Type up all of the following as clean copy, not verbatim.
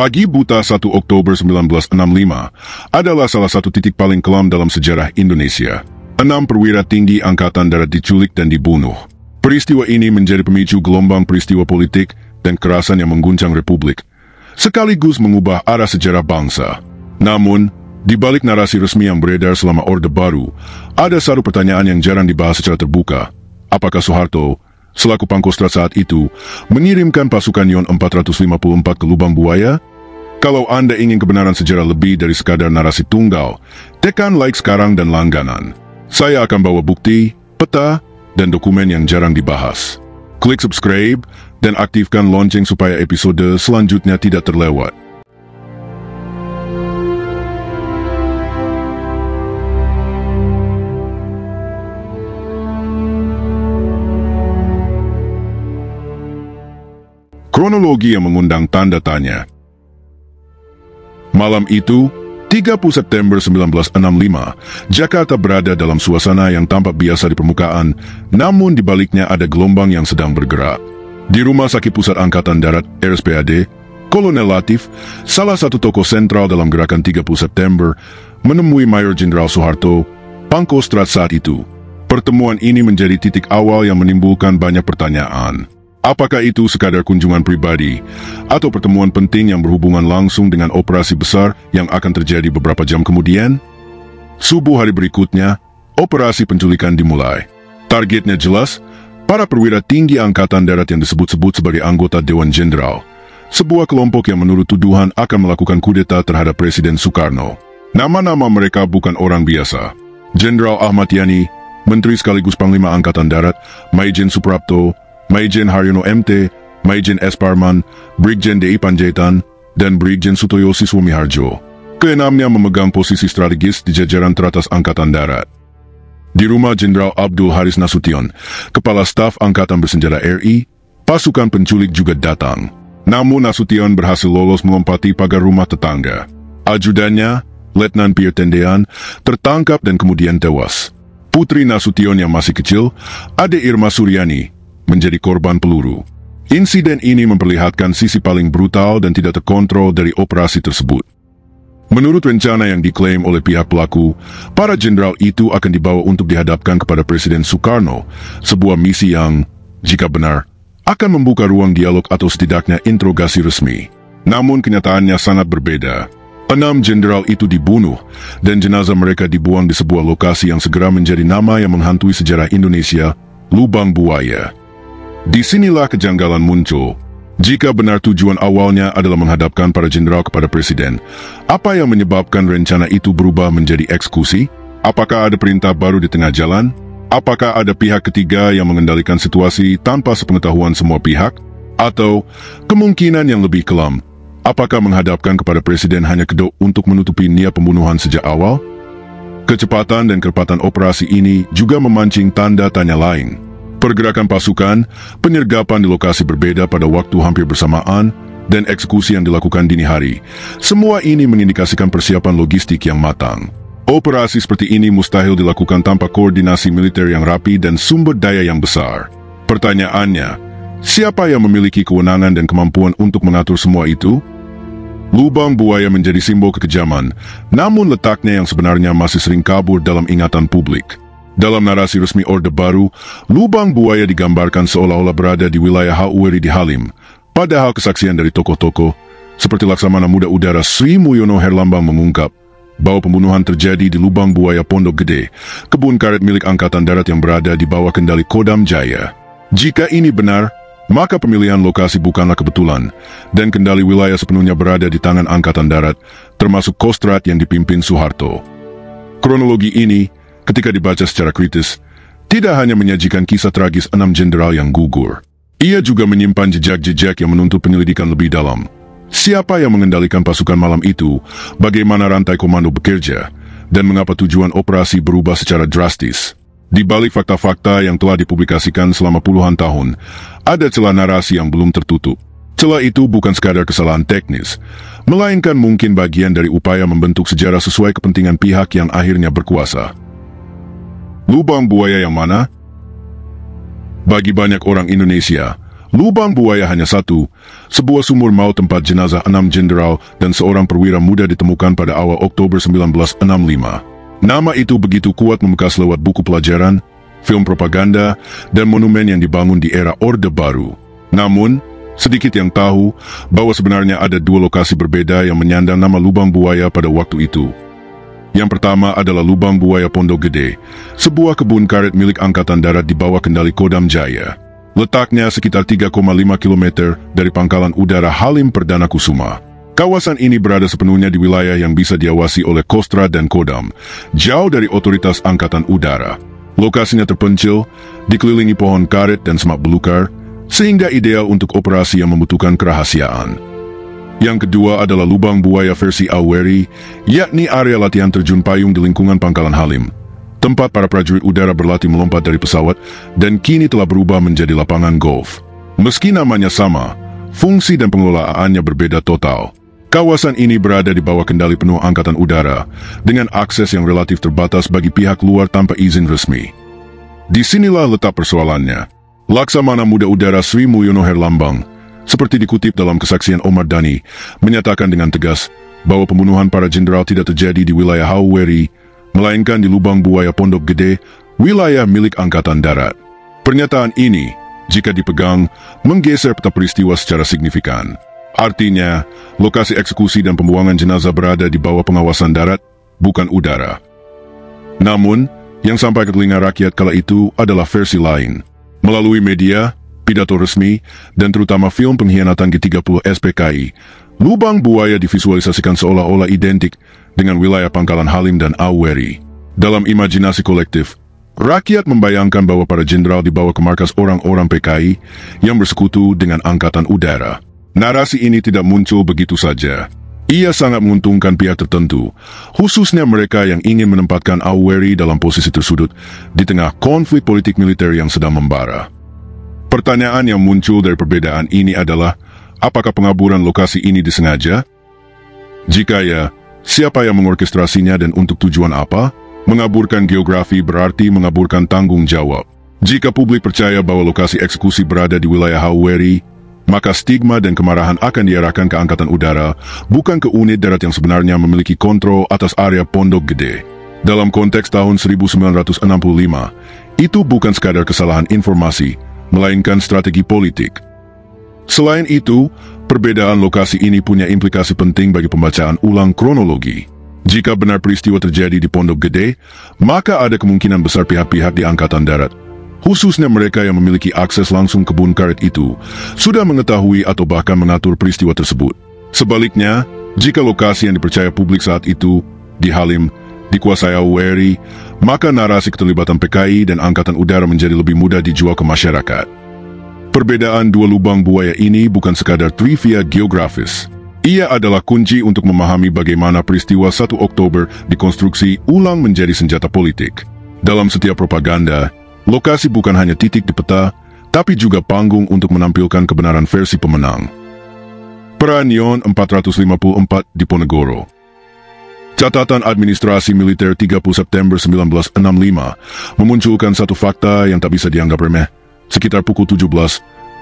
Pagi buta 1 Oktober 1965 adalah salah satu titik paling kelam dalam sejarah Indonesia. 6 perwira tinggi Angkatan Darat diculik dan dibunuh. Peristiwa ini menjadi pemicu gelombang peristiwa politik dan kekerasan yang mengguncang Republik, sekaligus mengubah arah sejarah bangsa. Namun, di balik narasi resmi yang beredar selama Orde Baru, ada satu pertanyaan yang jarang dibahas secara terbuka. Apakah Soeharto, selaku Pangkostrat saat itu, mengirimkan pasukan Yon 454 ke Lubang Buaya? Kalau Anda ingin kebenaran sejarah lebih dari sekadar narasi tunggal, tekan like sekarang dan langganan. Saya akan bawa bukti, peta, dan dokumen yang jarang dibahas. Klik subscribe dan aktifkan lonceng supaya episode selanjutnya tidak terlewat. Kronologi yang mengundang tanda tanya. Malam itu, 30 September 1965, Jakarta berada dalam suasana yang tampak biasa di permukaan, namun di baliknya ada gelombang yang sedang bergerak. Di Rumah Sakit Pusat Angkatan Darat, RSPAD, Kolonel Latif, salah satu tokoh sentral dalam gerakan 30 September, menemui Mayor Jenderal Soeharto, Pangkostrat saat itu. Pertemuan ini menjadi titik awal yang menimbulkan banyak pertanyaan. Apakah itu sekadar kunjungan pribadi, atau pertemuan penting yang berhubungan langsung dengan operasi besar yang akan terjadi beberapa jam kemudian? Subuh hari berikutnya, operasi penculikan dimulai. Targetnya jelas, para perwira tinggi Angkatan Darat yang disebut-sebut sebagai anggota Dewan Jenderal, sebuah kelompok yang menurut tuduhan akan melakukan kudeta terhadap Presiden Soekarno. Nama-nama mereka bukan orang biasa. Jenderal Ahmad Yani, Menteri sekaligus Panglima Angkatan Darat, Maijen Suprapto, Maijen Haryono MT, Maijen S. Parman, Brigjen D.I. Panjaitan, dan Brigjen Sutoyo Siswomiharjo. Keenamnya memegang posisi strategis di jajaran teratas Angkatan Darat. Di rumah Jenderal Abdul Haris Nasution, Kepala Staf Angkatan Bersenjata RI, pasukan penculik juga datang. Namun Nasution berhasil lolos melompati pagar rumah tetangga. Ajudannya, Letnan Pierre Tendean, tertangkap dan kemudian tewas. Putri Nasution yang masih kecil, Ade Irma Suryani, menjadi korban peluru. Insiden ini memperlihatkan sisi paling brutal dan tidak terkontrol dari operasi tersebut. Menurut rencana yang diklaim oleh pihak pelaku, para jenderal itu akan dibawa untuk dihadapkan kepada Presiden Soekarno, sebuah misi yang, jika benar, akan membuka ruang dialog atau setidaknya interogasi resmi. Namun kenyataannya sangat berbeda. 6 jenderal itu dibunuh, dan jenazah mereka dibuang di sebuah lokasi yang segera menjadi nama yang menghantui sejarah Indonesia, Lubang Buaya. Disinilah kejanggalan muncul. Jika benar tujuan awalnya adalah menghadapkan para jenderal kepada presiden, apa yang menyebabkan rencana itu berubah menjadi eksekusi? Apakah ada perintah baru di tengah jalan? Apakah ada pihak ketiga yang mengendalikan situasi tanpa sepengetahuan semua pihak? Atau kemungkinan yang lebih kelam, apakah menghadapkan kepada presiden hanya kedok untuk menutupi niat pembunuhan sejak awal? Kecepatan dan kecepatan operasi ini juga memancing tanda tanya lain. Pergerakan pasukan, penyergapan di lokasi berbeda pada waktu hampir bersamaan, dan eksekusi yang dilakukan dini hari. Semua ini mengindikasikan persiapan logistik yang matang. Operasi seperti ini mustahil dilakukan tanpa koordinasi militer yang rapi dan sumber daya yang besar. Pertanyaannya, siapa yang memiliki kewenangan dan kemampuan untuk mengatur semua itu? Lubang Buaya menjadi simbol kekejaman, namun letaknya yang sebenarnya masih sering kabur dalam ingatan publik. Dalam narasi resmi Orde Baru, Lubang Buaya digambarkan seolah-olah berada di wilayah Hauweri di Halim. Padahal kesaksian dari tokoh-tokoh, seperti Laksamana Muda Udara Sri Mulyono Herlambang mengungkap bahwa pembunuhan terjadi di Lubang Buaya Pondok Gede, kebun karet milik Angkatan Darat yang berada di bawah kendali Kodam Jaya. Jika ini benar, maka pemilihan lokasi bukanlah kebetulan, dan kendali wilayah sepenuhnya berada di tangan Angkatan Darat, termasuk Kostrat yang dipimpin Soeharto. Kronologi ini, ketika dibaca secara kritis, tidak hanya menyajikan kisah tragis 6 jenderal yang gugur. Ia juga menyimpan jejak-jejak yang menuntut penyelidikan lebih dalam. Siapa yang mengendalikan pasukan malam itu, bagaimana rantai komando bekerja, dan mengapa tujuan operasi berubah secara drastis. Di balik fakta-fakta yang telah dipublikasikan selama puluhan tahun, ada celah narasi yang belum tertutup. Celah itu bukan sekadar kesalahan teknis, melainkan mungkin bagian dari upaya membentuk sejarah sesuai kepentingan pihak yang akhirnya berkuasa. Lubang Buaya yang mana? Bagi banyak orang Indonesia, Lubang buaya hanya satu, sebuah sumur maut tempat jenazah 6 jenderal dan seorang perwira muda ditemukan pada awal Oktober 1965. Nama itu begitu kuat membekas lewat buku pelajaran, film propaganda, dan monumen yang dibangun di era Orde Baru. Namun, sedikit yang tahu bahwa sebenarnya ada dua lokasi berbeda yang menyandang nama Lubang Buaya pada waktu itu. Yang pertama adalah Lubang Buaya Pondok Gede, sebuah kebun karet milik Angkatan Darat di bawah kendali Kodam Jaya. Letaknya sekitar 3,5 km dari Pangkalan Udara Halim Perdana Kusuma. Kawasan ini berada sepenuhnya di wilayah yang bisa diawasi oleh Kostrad dan Kodam, jauh dari otoritas Angkatan Udara. Lokasinya terpencil, dikelilingi pohon karet dan semak belukar, sehingga ideal untuk operasi yang membutuhkan kerahasiaan. Yang kedua adalah Lubang Buaya versi Aweri, yakni area latihan terjun payung di lingkungan Pangkalan Halim. Tempat para prajurit udara berlatih melompat dari pesawat dan kini telah berubah menjadi lapangan golf. Meski namanya sama, fungsi dan pengelolaannya berbeda total. Kawasan ini berada di bawah kendali penuh Angkatan Udara, dengan akses yang relatif terbatas bagi pihak luar tanpa izin resmi. Disinilah letak persoalannya. Laksamana Muda Udara Sri Mulyono Herlambang, seperti dikutip dalam kesaksian Omar Dhani, menyatakan dengan tegas bahwa pembunuhan para jenderal tidak terjadi di wilayah Hauweri, melainkan di Lubang Buaya Pondok Gede, wilayah milik Angkatan Darat. Pernyataan ini, jika dipegang, menggeser peta peristiwa secara signifikan. Artinya, lokasi eksekusi dan pembuangan jenazah berada di bawah pengawasan darat, bukan udara. Namun, yang sampai ke telinga rakyat kala itu adalah versi lain. Melalui media, pidato resmi, dan terutama film pengkhianatan G30 SPKI, Lubang Buaya divisualisasikan seolah-olah identik dengan wilayah Pangkalan Halim dan Aweri. Dalam imajinasi kolektif, rakyat membayangkan bahwa para jenderal dibawa ke markas orang-orang PKI yang bersekutu dengan Angkatan Udara. Narasi ini tidak muncul begitu saja. Ia sangat menguntungkan pihak tertentu, khususnya mereka yang ingin menempatkan Aweri dalam posisi tersudut di tengah konflik politik militer yang sedang membara. Pertanyaan yang muncul dari perbedaan ini adalah, apakah pengaburan lokasi ini disengaja? Jika ya, siapa yang mengorkestrasinya dan untuk tujuan apa? Mengaburkan geografi berarti mengaburkan tanggung jawab. Jika publik percaya bahwa lokasi eksekusi berada di wilayah Hauweri, maka stigma dan kemarahan akan diarahkan ke Angkatan Udara, bukan ke unit darat yang sebenarnya memiliki kontrol atas area Pondok Gede. Dalam konteks tahun 1965, itu bukan sekadar kesalahan informasi, melainkan strategi politik. Selain itu, perbedaan lokasi ini punya implikasi penting bagi pembacaan ulang kronologi. Jika benar peristiwa terjadi di Pondok Gede, maka ada kemungkinan besar pihak-pihak di Angkatan Darat, khususnya mereka yang memiliki akses langsung kebun karet itu, sudah mengetahui atau bahkan mengatur peristiwa tersebut. Sebaliknya, jika lokasi yang dipercaya publik saat itu, di Halim, dikuasai Aweri, maka narasi keterlibatan PKI dan Angkatan Udara menjadi lebih mudah dijual ke masyarakat. Perbedaan dua lubang buaya ini bukan sekadar trivia geografis. Ia adalah kunci untuk memahami bagaimana peristiwa 1 Oktober dikonstruksi ulang menjadi senjata politik. Dalam setiap propaganda, lokasi bukan hanya titik di peta, tapi juga panggung untuk menampilkan kebenaran versi pemenang. Perang Yon 454 di Ponegoro. Catatan Administrasi Militer 30 September 1965 memunculkan satu fakta yang tak bisa dianggap remeh. Sekitar pukul 17,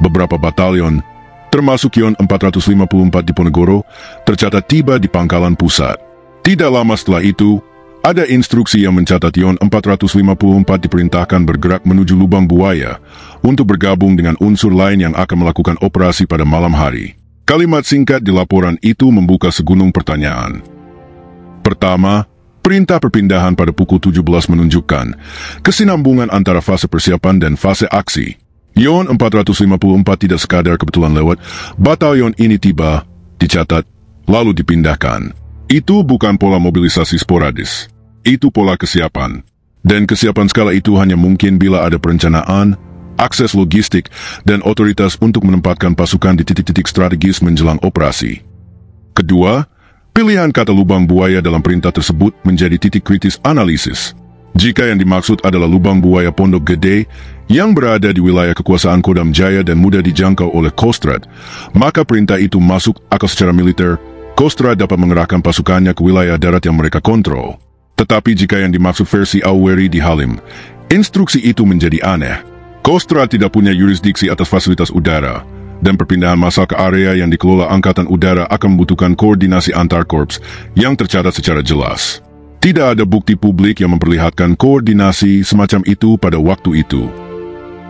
beberapa batalion, termasuk Yon 454 di Ponegoro, tercatat tiba di Pangkalan Pusat. Tidak lama setelah itu, ada instruksi yang mencatat Yon 454 diperintahkan bergerak menuju Lubang Buaya untuk bergabung dengan unsur lain yang akan melakukan operasi pada malam hari. Kalimat singkat di laporan itu membuka segunung pertanyaan. Pertama, perintah perpindahan pada pukul 17 menunjukkan kesinambungan antara fase persiapan dan fase aksi. Yon 454 tidak sekadar kebetulan lewat, batalion ini tiba, dicatat, lalu dipindahkan. Itu bukan pola mobilisasi sporadis. Itu pola kesiapan. Dan kesiapan skala itu hanya mungkin bila ada perencanaan, akses logistik, dan otoritas untuk menempatkan pasukan di titik-titik strategis menjelang operasi. Kedua, pilihan kata Lubang Buaya dalam perintah tersebut menjadi titik kritis analisis. Jika yang dimaksud adalah Lubang Buaya Pondok Gede yang berada di wilayah kekuasaan Kodam Jaya dan mudah dijangkau oleh Kostrad, maka perintah itu masuk akal secara militer. Kostrad dapat mengerahkan pasukannya ke wilayah darat yang mereka kontrol. Tetapi jika yang dimaksud versi Aweri di Halim, instruksi itu menjadi aneh. Coast Guard tidak punya yurisdiksi atas fasilitas udara, dan perpindahan massal ke area yang dikelola Angkatan Udara akan membutuhkan koordinasi antar korps yang tercatat secara jelas. Tidak ada bukti publik yang memperlihatkan koordinasi semacam itu pada waktu itu.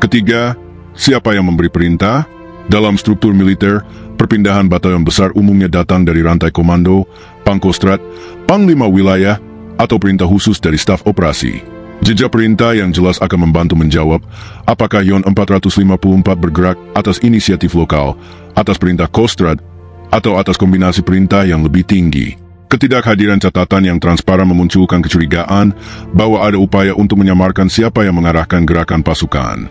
Ketiga, siapa yang memberi perintah? Dalam struktur militer, perpindahan batalion besar umumnya datang dari rantai komando, Pangkostrat, Panglima Wilayah, atau perintah khusus dari staf operasi. Jejak perintah yang jelas akan membantu menjawab apakah Yon 454 bergerak atas inisiatif lokal, atas perintah Coast Guard, atau atas kombinasi perintah yang lebih tinggi. Ketidakhadiran catatan yang transparan memunculkan kecurigaan bahwa ada upaya untuk menyamarkan siapa yang mengarahkan gerakan pasukan.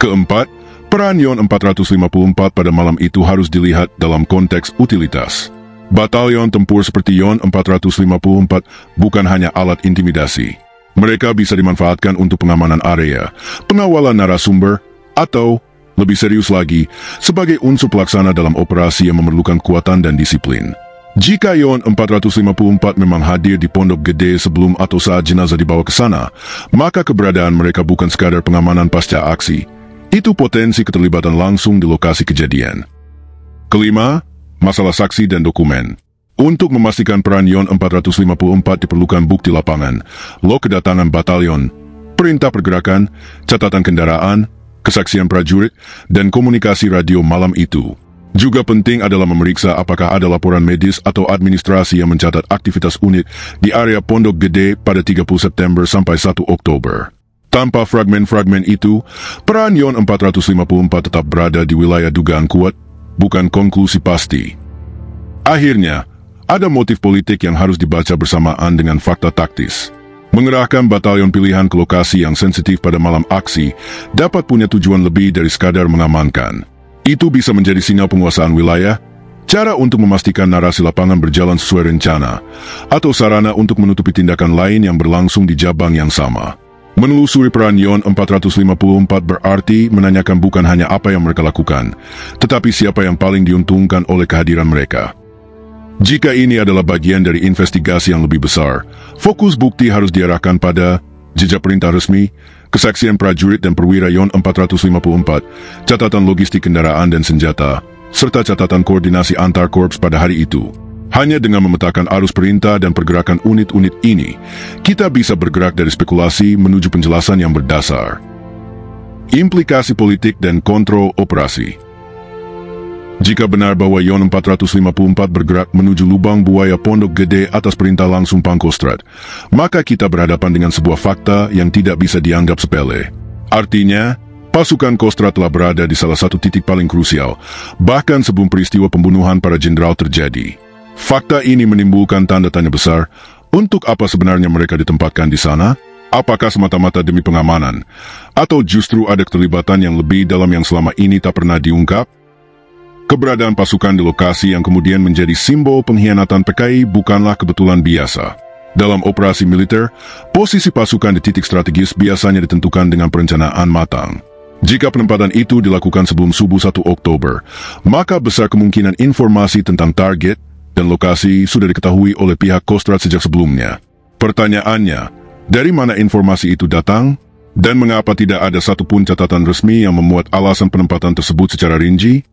Keempat, peran Yon 454 pada malam itu harus dilihat dalam konteks utilitas. Batalion tempur seperti Yon 454 bukan hanya alat intimidasi. Mereka bisa dimanfaatkan untuk pengamanan area, pengawalan narasumber, atau, lebih serius lagi, sebagai unsur pelaksana dalam operasi yang memerlukan kekuatan dan disiplin. Jika Yon 454 memang hadir di Pondok Gede sebelum atau saat jenazah dibawa ke sana, maka keberadaan mereka bukan sekadar pengamanan pasca aksi. Itu potensi keterlibatan langsung di lokasi kejadian. Kelima, masalah saksi dan dokumen. Untuk memastikan peran Yon 454 diperlukan bukti lapangan, log kedatangan batalion, perintah pergerakan, catatan kendaraan, kesaksian prajurit, dan komunikasi radio malam itu. Juga penting adalah memeriksa apakah ada laporan medis atau administrasi yang mencatat aktivitas unit di area Pondok Gede pada 30 September sampai 1 Oktober. Tanpa fragmen-fragmen itu, peran Yon 454 tetap berada di wilayah dugaan kuat, bukan konklusi pasti. Akhirnya, ada motif politik yang harus dibaca bersamaan dengan fakta taktis. Mengerahkan batalion pilihan ke lokasi yang sensitif pada malam aksi dapat punya tujuan lebih dari sekadar mengamankan. Itu bisa menjadi sinyal penguasaan wilayah, cara untuk memastikan narasi lapangan berjalan sesuai rencana, atau sarana untuk menutupi tindakan lain yang berlangsung di cabang yang sama. Menelusuri peran Yon 454 berarti menanyakan bukan hanya apa yang mereka lakukan, tetapi siapa yang paling diuntungkan oleh kehadiran mereka. Jika ini adalah bagian dari investigasi yang lebih besar, fokus bukti harus diarahkan pada jejak perintah resmi, kesaksian prajurit dan perwira Yon 454, catatan logistik kendaraan dan senjata, serta catatan koordinasi antar korps pada hari itu. Hanya dengan memetakan arus perintah dan pergerakan unit-unit ini, kita bisa bergerak dari spekulasi menuju penjelasan yang berdasar. Implikasi politik dan kontrol operasi. Jika benar bahwa Yon 454 bergerak menuju lubang buaya Pondok Gede atas perintah langsung Pangkostrat, maka kita berhadapan dengan sebuah fakta yang tidak bisa dianggap sepele. Artinya, pasukan Kostrat telah berada di salah satu titik paling krusial, bahkan sebelum peristiwa pembunuhan para jenderal terjadi. Fakta ini menimbulkan tanda tanya besar, untuk apa sebenarnya mereka ditempatkan di sana? Apakah semata-mata demi pengamanan? Atau justru ada keterlibatan yang lebih dalam yang selama ini tak pernah diungkap? Keberadaan pasukan di lokasi yang kemudian menjadi simbol pengkhianatan PKI bukanlah kebetulan biasa. Dalam operasi militer, posisi pasukan di titik strategis biasanya ditentukan dengan perencanaan matang. Jika penempatan itu dilakukan sebelum subuh 1 Oktober, maka besar kemungkinan informasi tentang target dan lokasi sudah diketahui oleh pihak Kostrat sejak sebelumnya. Pertanyaannya, dari mana informasi itu datang? Dan mengapa tidak ada satupun catatan resmi yang memuat alasan penempatan tersebut secara rinci?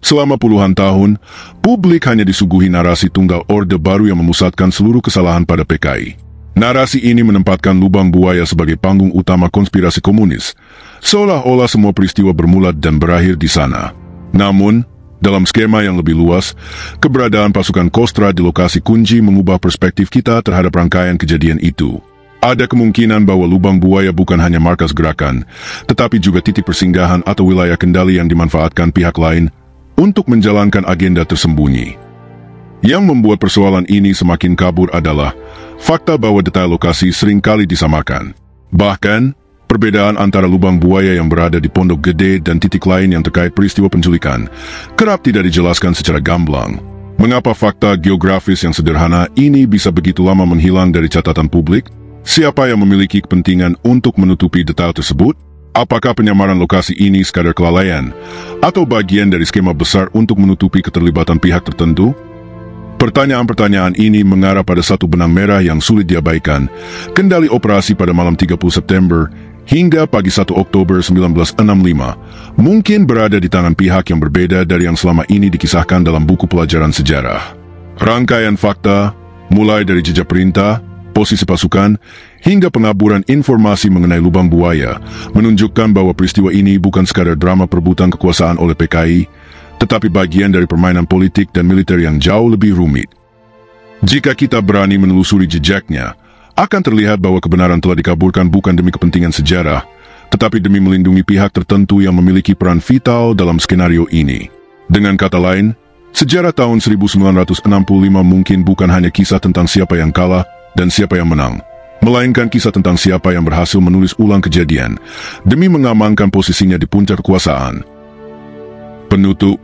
Selama puluhan tahun, publik hanya disuguhi narasi tunggal orde baru yang memusatkan seluruh kesalahan pada PKI. Narasi ini menempatkan lubang buaya sebagai panggung utama konspirasi komunis, seolah-olah semua peristiwa bermula dan berakhir di sana. Namun, dalam skema yang lebih luas, keberadaan pasukan Kostrat di lokasi kunci mengubah perspektif kita terhadap rangkaian kejadian itu. Ada kemungkinan bahwa lubang buaya bukan hanya markas gerakan, tetapi juga titik persinggahan atau wilayah kendali yang dimanfaatkan pihak lain untuk menjalankan agenda tersembunyi. Yang membuat persoalan ini semakin kabur adalah fakta bahwa detail lokasi seringkali disamakan. Bahkan, perbedaan antara lubang buaya yang berada di Pondok Gede dan titik lain yang terkait peristiwa penculikan kerap tidak dijelaskan secara gamblang. Mengapa fakta geografis yang sederhana ini bisa begitu lama menghilang dari catatan publik? Siapa yang memiliki kepentingan untuk menutupi detail tersebut? Apakah penyamaran lokasi ini sekadar kelalaian, atau bagian dari skema besar untuk menutupi keterlibatan pihak tertentu? Pertanyaan-pertanyaan ini mengarah pada satu benang merah yang sulit diabaikan. Kendali operasi pada malam 30 September hingga pagi 1 Oktober 1965, mungkin berada di tangan pihak yang berbeda dari yang selama ini dikisahkan dalam buku pelajaran sejarah. Rangkaian fakta, mulai dari jejak perintah, posisi pasukan, hingga pengaburan informasi mengenai lubang buaya, menunjukkan bahwa peristiwa ini bukan sekadar drama perebutan kekuasaan oleh PKI, tetapi bagian dari permainan politik dan militer yang jauh lebih rumit. Jika kita berani menelusuri jejaknya, akan terlihat bahwa kebenaran telah dikaburkan bukan demi kepentingan sejarah, tetapi demi melindungi pihak tertentu yang memiliki peran vital dalam skenario ini. Dengan kata lain, sejarah tahun 1965 mungkin bukan hanya kisah tentang siapa yang kalah dan siapa yang menang, melainkan kisah tentang siapa yang berhasil menulis ulang kejadian demi mengamankan posisinya di puncak kekuasaan. Penutup.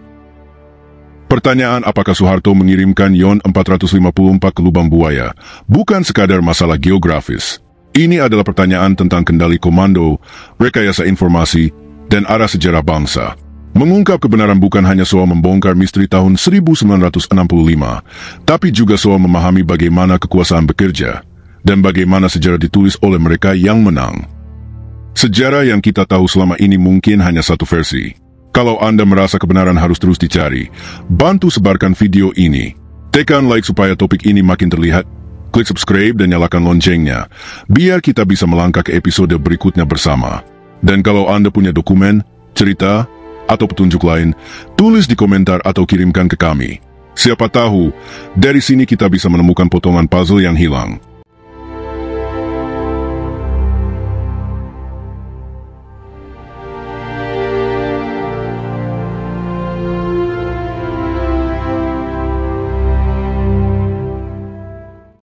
Pertanyaan apakah Soeharto mengirimkan Yon 454 ke lubang buaya bukan sekadar masalah geografis. Ini adalah pertanyaan tentang kendali komando, rekayasa informasi, dan arah sejarah bangsa. Mengungkap kebenaran bukan hanya soal membongkar misteri tahun 1965, tapi juga soal memahami bagaimana kekuasaan bekerja, dan bagaimana sejarah ditulis oleh mereka yang menang. Sejarah yang kita tahu selama ini mungkin hanya satu versi. Kalau Anda merasa kebenaran harus terus dicari, bantu sebarkan video ini. Tekan like supaya topik ini makin terlihat, klik subscribe dan nyalakan loncengnya, biar kita bisa melangkah ke episode berikutnya bersama. Dan kalau Anda punya dokumen, cerita, atau petunjuk lain, tulis di komentar atau kirimkan ke kami. Siapa tahu, dari sini kita bisa menemukan potongan puzzle yang hilang.